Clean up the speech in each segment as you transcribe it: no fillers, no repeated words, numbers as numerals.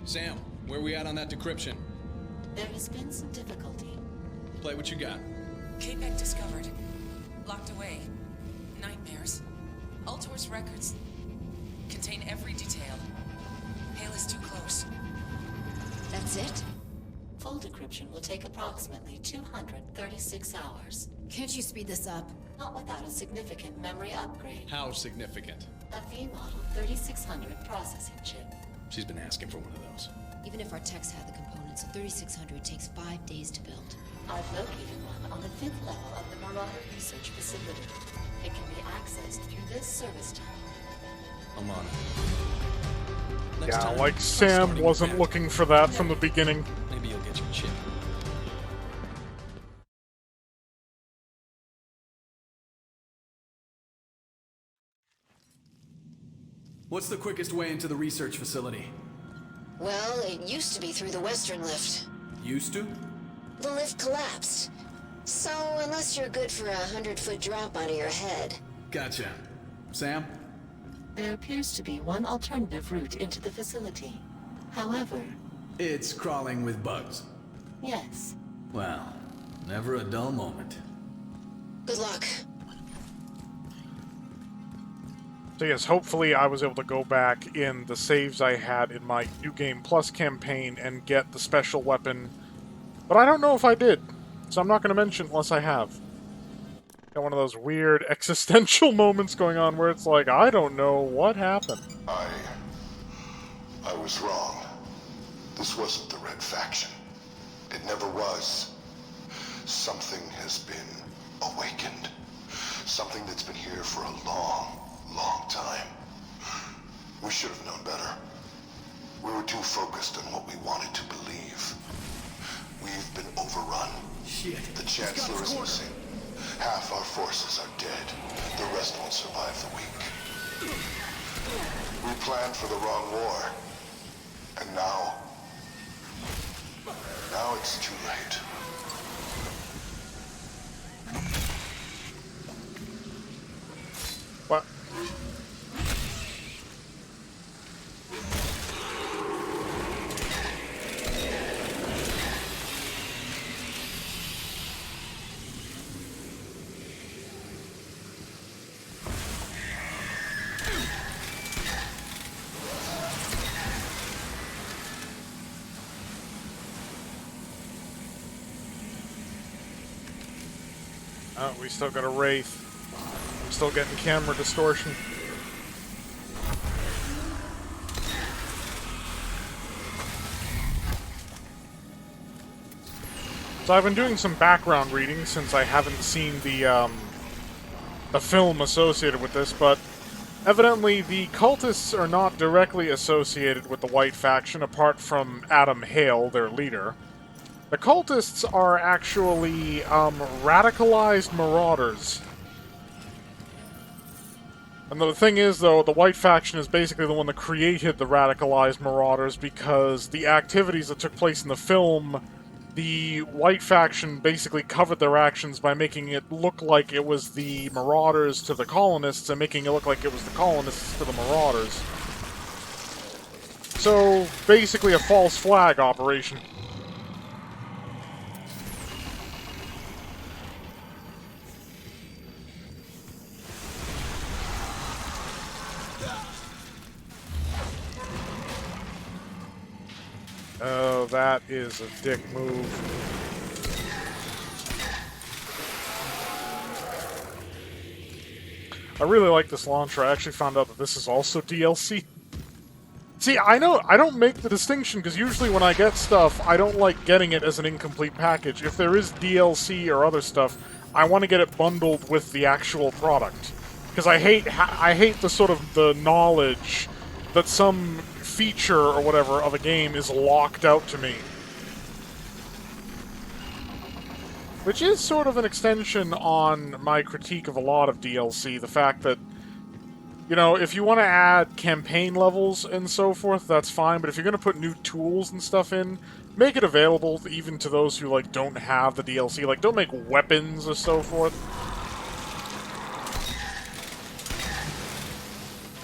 Sam, where we at on that decryption? There has been some difficulty. Play what you got. KPEC discovered. Locked away. Nightmares. Ultor's records contain every detail. Hale is too close. That's it? Full decryption will take approximately 236 hours. Can't you speed this up? Not without a significant memory upgrade. How significant? A V-model 3600 processing chip. She's been asking for one of those. Even if our techs had the components, a 3600 takes 5 days to build. I've located one on the 5th level of the Marauder Research Facility. It can be accessed through this service tunnel. I'm on it. Next Yeah, time, like I'm Sam starting wasn't back. looking for that from the beginning. Maybe you'll get your chip. What's the quickest way into the research facility? Well, it used to be through the western lift. Used to? The lift collapsed. So, unless you're good for a 100-foot drop out of your head. Gotcha. Sam? There appears to be one alternative route into the facility. However, It's crawling with bugs. yes. Well, never a dull moment. Good luck. So yes, hopefully I was able to go back in the saves I had in my New Game Plus campaign and get the special weapon. But I don't know if I did, so I'm not going to mention unless I have. Got one of those weird existential moments going on where it's like, I don't know what happened. I was wrong. This wasn't the Red Faction. It never was. Something has been awakened. Something that's been here for a long time. We should have known better. We were too focused on what we wanted to believe. We've been overrun. Shit. The Chancellor is missing. Half our forces are dead. The rest won't survive the week. We planned for the wrong war. And now it's too late. What? Oh, we still got a Wraith. I'm still getting camera distortion. So I've been doing some background reading since I haven't seen the film associated with this, but evidently the cultists are not directly associated with the White Faction apart from Adam Hale, their leader. The cultists are actually radicalized marauders. And the thing is, though, the White Faction is basically the one that created the radicalized marauders because the activities that took place in the film, the White Faction basically covered their actions by making it look like it was the marauders to the colonists and making it look like it was the colonists to the marauders. So, basically a false flag operation. Oh, that is a dick move. I really like this launcher. I actually found out that this is also DLC. See, I know I don't make the distinction because usually when I get stuff, I don't like getting it as an incomplete package. If there is DLC or other stuff, I want to get it bundled with the actual product. Because I hate the sort of the knowledge that some feature or whatever of a game is locked out to me. Which is sort of an extension on my critique of a lot of DLC, the fact that, you know, if you want to add campaign levels and so forth, that's fine, but if you're going to put new tools and stuff in, make it available even to those who, like, don't have the DLC. Like, don't make weapons or so forth.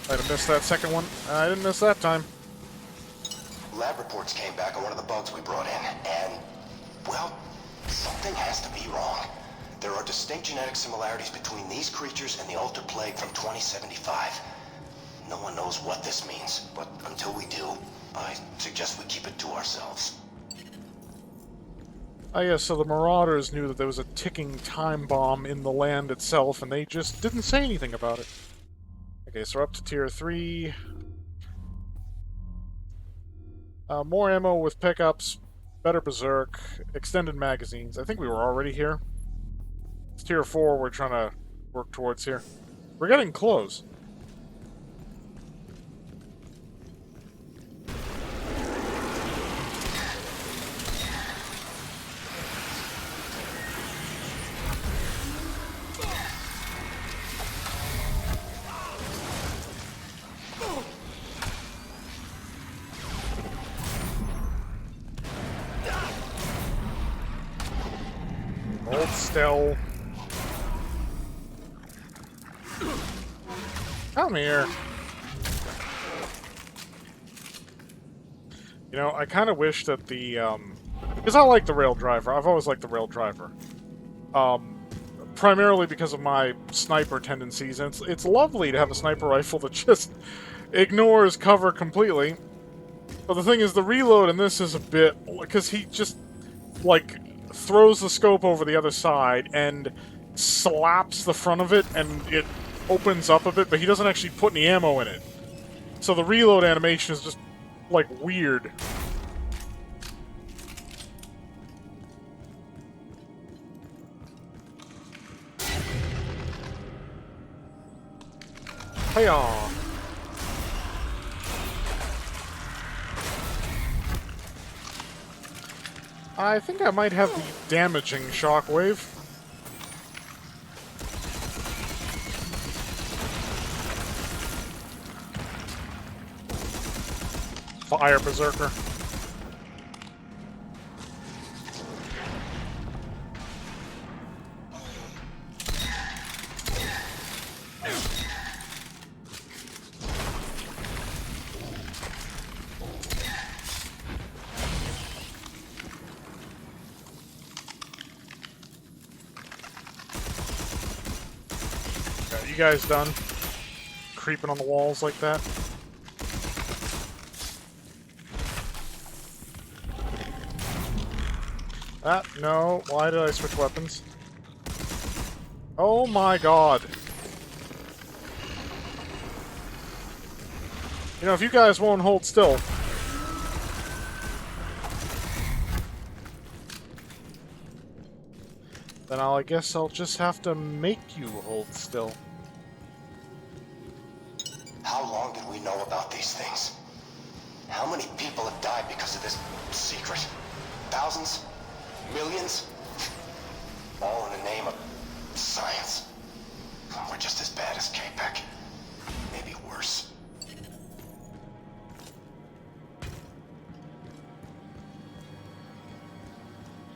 Might have missed that second one. I didn't miss that time. Lab reports came back on one of the bugs we brought in, and, well, something has to be wrong. There are distinct genetic similarities between these creatures and the Alter Plague from 2075. No one knows what this means, but until we do, I suggest we keep it to ourselves. Oh yeah, so the Marauders knew that there was a ticking time bomb in the land itself, and they just didn't say anything about it. Okay, so we're up to Tier 3. More ammo with pickups, better Berserk, extended magazines. I think we were already here. It's Tier 4 we're trying to work towards here. We're getting close. Hold still. Come here. You know, I kind of wish that the, because I like the rail driver. I've always liked the rail driver. Primarily because of my sniper tendencies. And it's lovely to have a sniper rifle that just ignores cover completely. But the thing is, the reload in this is a bit... Because he just, like, throws the scope over the other side and slaps the front of it, and it opens up a bit, but he doesn't actually put any ammo in it. So the reload animation is just, like, weird. Hey-aw. I think I might have the damaging shockwave. Fire Berserker. You guys done? Creeping on the walls like that? No. Why did I switch weapons? Oh my god. You know, if you guys won't hold still... then I guess I'll just have to make you hold still. How long did we know about these things? How many people have died because of this secret? Thousands? Millions? All in the name of science. We're just as bad as K-Pac. Maybe worse.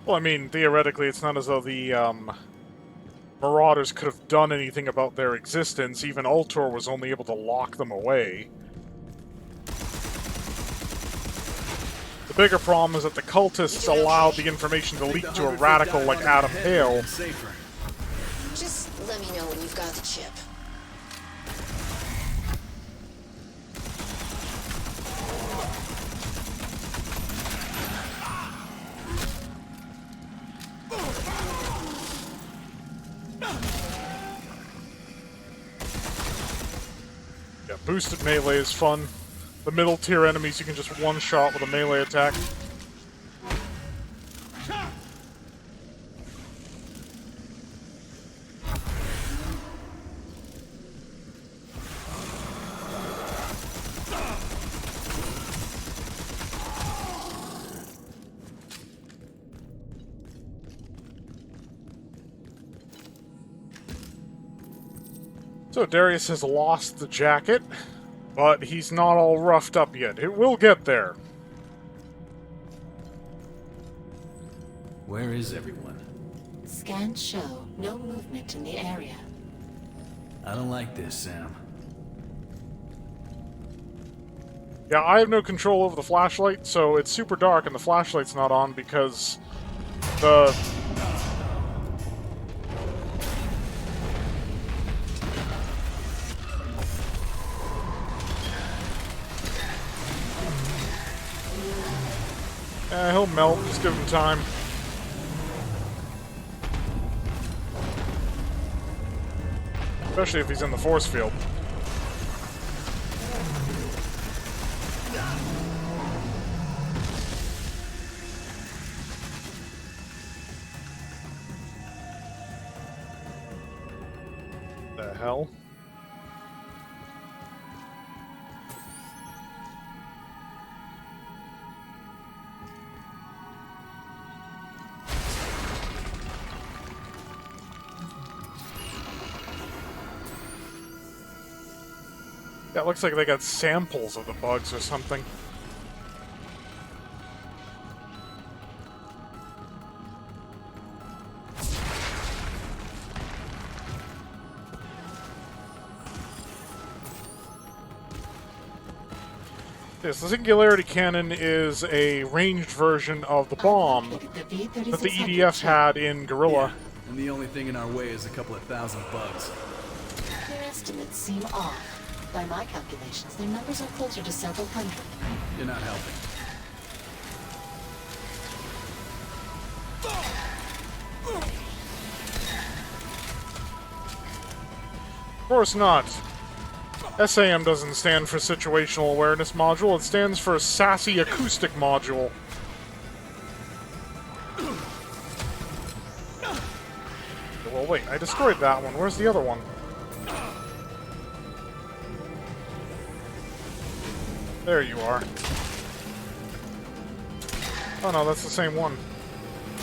Well, I mean, theoretically, it's not as though the, Marauders could have done anything about their existence. Even Ultor was only able to lock them away. The bigger problem is that the cultists allowed the information to leak to a radical like Adam Hale. Just let me know when you've got the chip. Yeah, boosted melee is fun. The middle tier enemies you can just one-shot with a melee attack. So Darius has lost the jacket, but he's not all roughed up yet. It will get there. Where is everyone? Scans show no movement in the area. I don't like this, Sam. Yeah, I have no control over the flashlight, so it's super dark and the flashlight's not on because the... he'll melt, just give him time. Especially if he's in the force field. The hell? Yeah, it looks like they got samples of the bugs or something. Yes, the Singularity Cannon is a ranged version of the bomb that the EDF had in Guerrilla. Yeah, and the only thing in our way is a couple of thousand bugs. Their estimates seem off. By my calculations, their numbers are closer to several hundred. You're not helping. Of course not. SAM doesn't stand for Situational Awareness Module, it stands for Sassy Acoustic Module. Well, wait, I destroyed that one. Where's the other one? There you are. Oh no, that's the same one.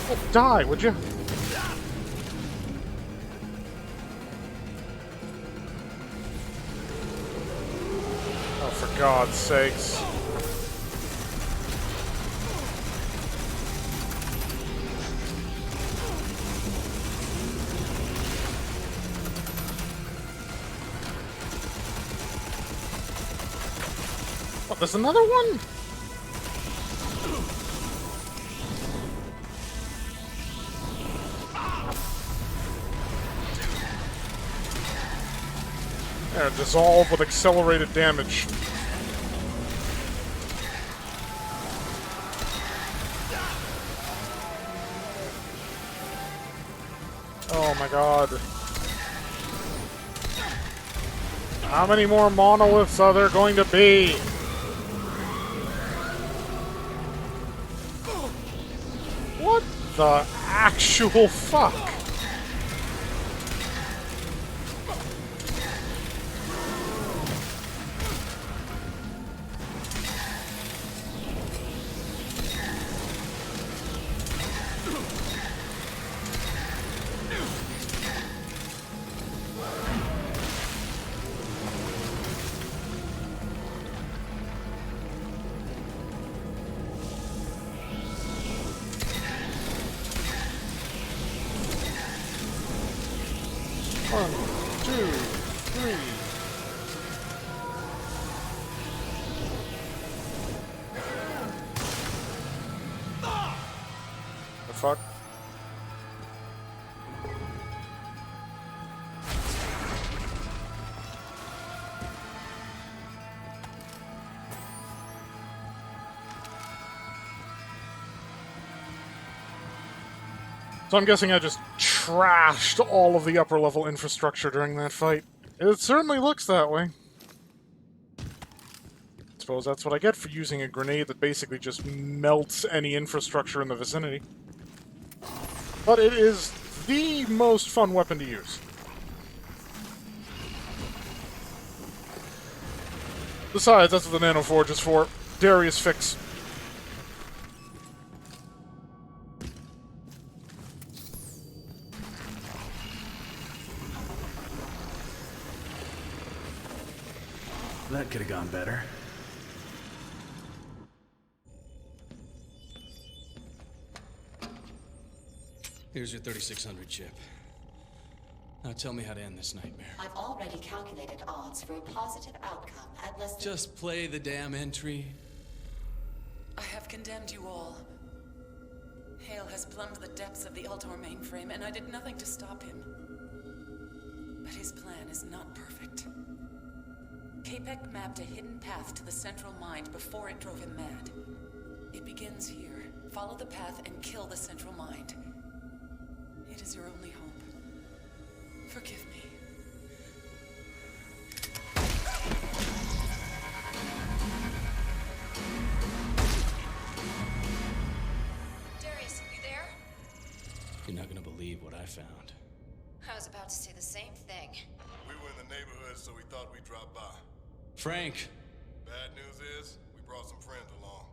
Oh, die, would you? Oh, for God's sakes. Oh, there's another one? There, dissolve with accelerated damage. Oh my god. How many more monoliths are there going to be? What the actual fuck? One, two, three. The fuck? So I'm guessing I just trashed all of the upper level infrastructure during that fight. It certainly looks that way. Suppose that's what I get for using a grenade that basically just melts any infrastructure in the vicinity. But it is the most fun weapon to use. Besides, that's what the Nanoforge is for. Darius fix. That could have gone better. Here's your 3600 chip. Now tell me how to end this nightmare. I've already calculated odds for a positive outcome at less than... Just play the damn entry. I have condemned you all. Hale has plumbed the depths of the Ultor mainframe, and I did nothing to stop him. But his plan is not perfect. Capek mapped a hidden path to the central mind before it drove him mad. It begins here. Follow the path and kill the central mind. It is your only hope. Forgive me. Darius, you there? You're not gonna believe what I found. I was about to say the same thing. We were in the neighborhood, so we thought we'd drop by. Frank! Bad news is, we brought some friends along.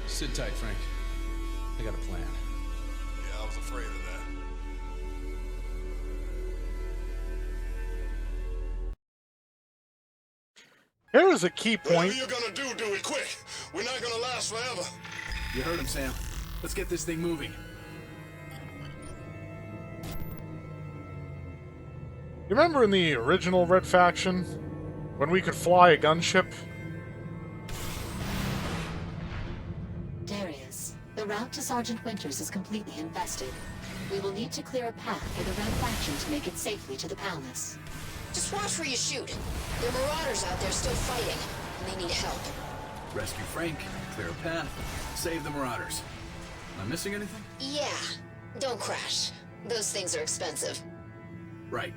Sit tight, Frank. I got a plan. Yeah, I was afraid of that. Here is a key point. Whatever you're gonna do it quick. We're not gonna last forever. You heard him, Sam. Let's get this thing moving. You remember in the original Red Faction, when we could fly a gunship? Darius, the route to Sergeant Winters is completely infested. We will need to clear a path for the Red Faction to make it safely to the palace. Just watch where you shoot. There are marauders out there still fighting, and they need help. Rescue Frank, clear a path, save the Marauders. Am I missing anything? Yeah, don't crash. Those things are expensive. Right.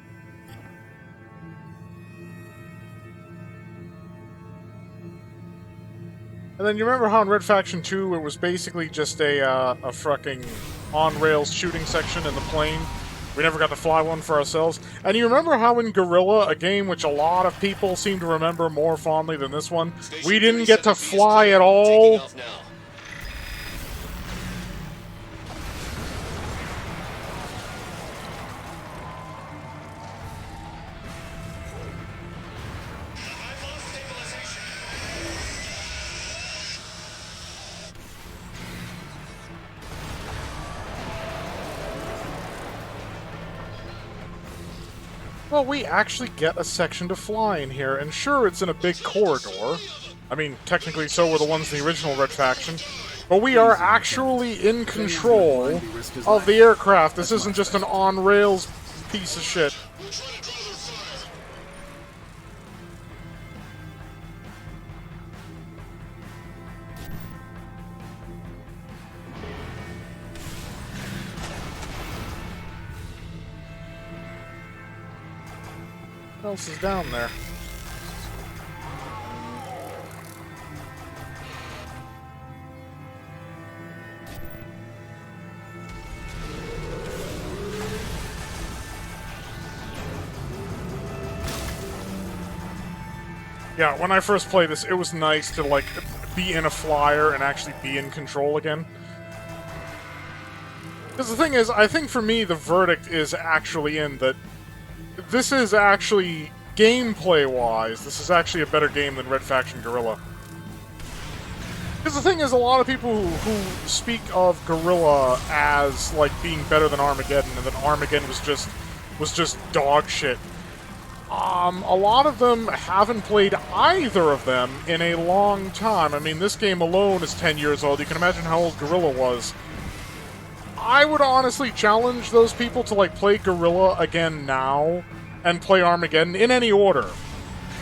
And then you remember how in Red Faction 2 it was basically just a fucking on-rails shooting section in the plane? We never got to fly one for ourselves. And you remember how in Guerrilla, a game which a lot of people seem to remember more fondly than this one, we didn't get to fly at all? Well, we actually get a section to fly in here, and sure, it's in a big corridor. I mean, technically so were the ones in the original Red Faction. But we are actually in control of the aircraft. This isn't just an on-rails piece of shit. What else is down there? Yeah, when I first played this, it was nice to, like, be in a flyer and actually be in control again. Because the thing is, I think for me, the verdict is actually in that this is actually, gameplay-wise, this is actually a better game than Red Faction Guerrilla. Because the thing is, a lot of people who speak of Guerrilla as, like, being better than Armageddon, and that Armageddon was just dog shit. A lot of them haven't played either of them in a long time. I mean, this game alone is 10 years old. You can imagine how old Guerrilla was. I would honestly challenge those people to, like, play Guerrilla again now and play Armageddon in any order.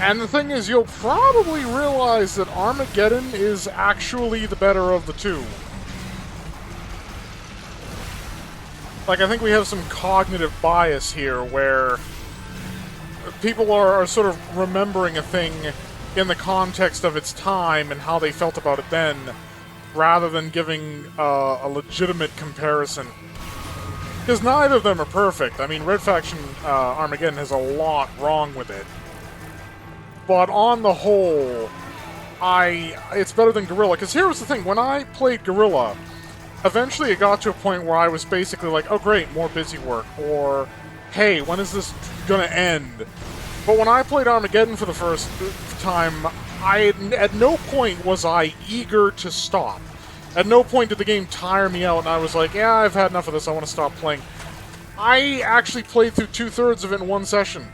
And the thing is, you'll probably realize that Armageddon is actually the better of the two. Like, I think we have some cognitive bias here where people are sort of remembering a thing in the context of its time and how they felt about it then, rather than giving a legitimate comparison. Because neither of them are perfect. I mean, Red Faction Armageddon has a lot wrong with it. But on the whole, it's better than Guerrilla. Because here was the thing, when I played Guerrilla, eventually it got to a point where I was basically like, oh great, more busy work, or hey, when is this gonna end? But when I played Armageddon for the first time, at no point was I eager to stop. At no point did the game tire me out and I was like, yeah, I've had enough of this, I want to stop playing. I actually played through 2/3 of it in one session.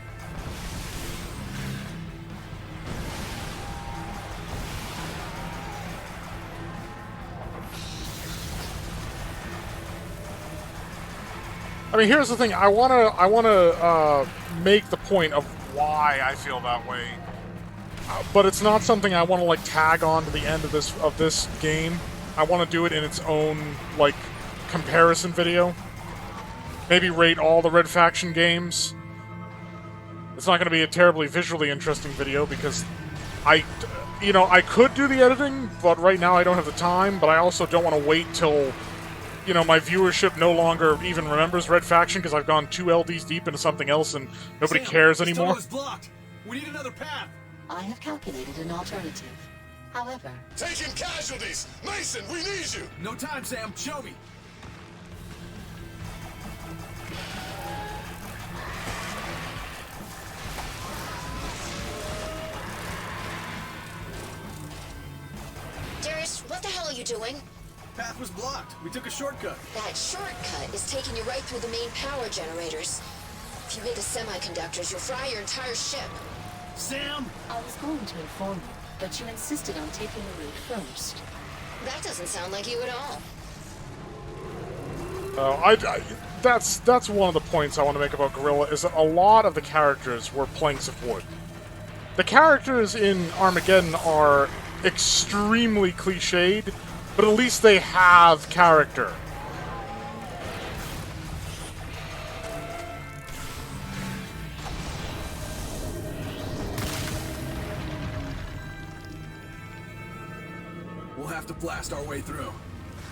I mean, here's the thing. I wanna make the point of why I feel that way, but it's not something I want to like tag on to the end of this game. I want to do it in its own like comparison video. Maybe rate all the Red Faction games. It's not going to be a terribly visually interesting video because I could do the editing, but right now I don't have the time. But I also don't want to wait till my viewership no longer even remembers Red Faction because I've gone 2 LDs deep into something else and nobody cares anymore. This tunnel is blocked. We need another path. I have calculated an alternative. However, Taking casualties! Mason, we need you! No time, Sam. Show me. Darius, what the hell are you doing? Path was blocked. We took a shortcut. That shortcut is taking you right through the main power generators. If you hit the semiconductors, you'll fry your entire ship. Sam! I was going to inform you, but you insisted on taking the route first. That doesn't sound like you at all. That's one of the points I want to make about Guerrilla, is that a lot of the characters were planks of wood. The characters in Armageddon are extremely cliched, but at least they have character. We'll have to blast our way through.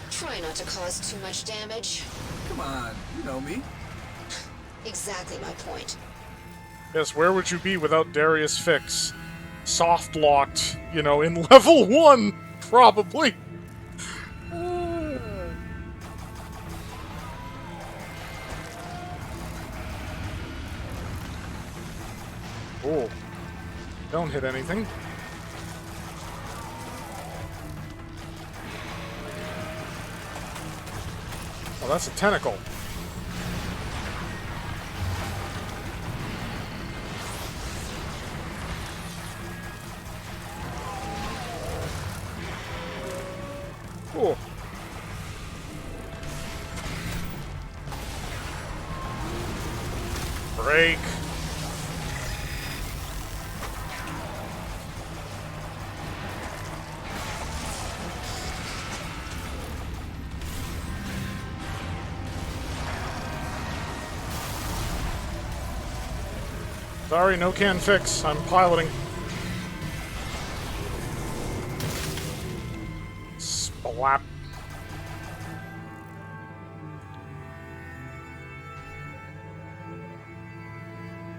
Try not to cause too much damage. Come on, you know me. Exactly my point. Yes, where would you be without Darius Fix? Soft locked, in level 1, probably. Oh, don't hit anything. Oh, that's a tentacle. Cool. Break. Sorry, no can fix. I'm piloting. Splat.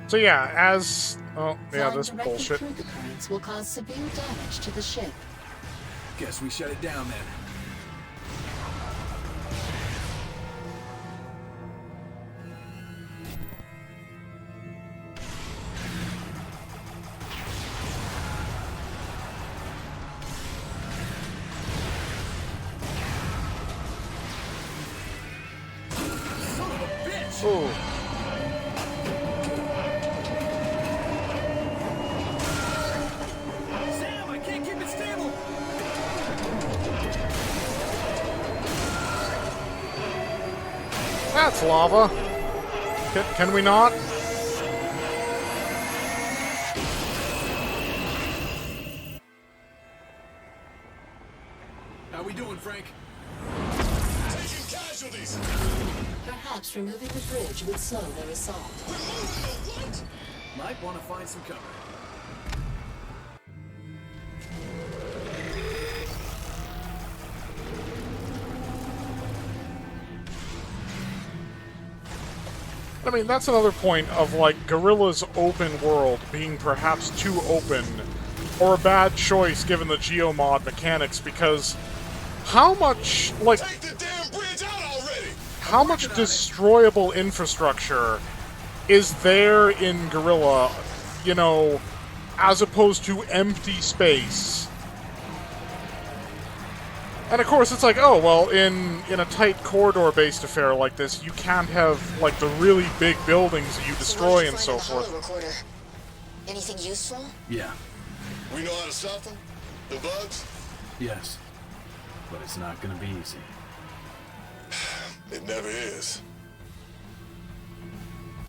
So yeah, as... Oh, yeah, Flying this directly bullshit. through the currents will cause severe damage to the ship. Guess we shut it down then. Son of a bitch! Oh. Sam, I can't keep it stable! That's lava. Can we not? How we doing, Frank? Taking casualties! Perhaps removing the bridge would slow their assault. What? Might want to find some cover. I mean, that's another point of, like, Guerrilla's open world being perhaps too open, or a bad choice given the geomod mechanics, because how much, like, Take the damn bridge out already! how much destroyable infrastructure is there in Guerrilla, as opposed to empty space? And of course, it's like, oh, well, in a tight corridor-based affair like this, you can't have, like, the really big buildings that you destroy and so forth. Recorder? Anything useful? Yeah. We know how to stop them? The bugs? Yes. But it's not gonna be easy. It never is.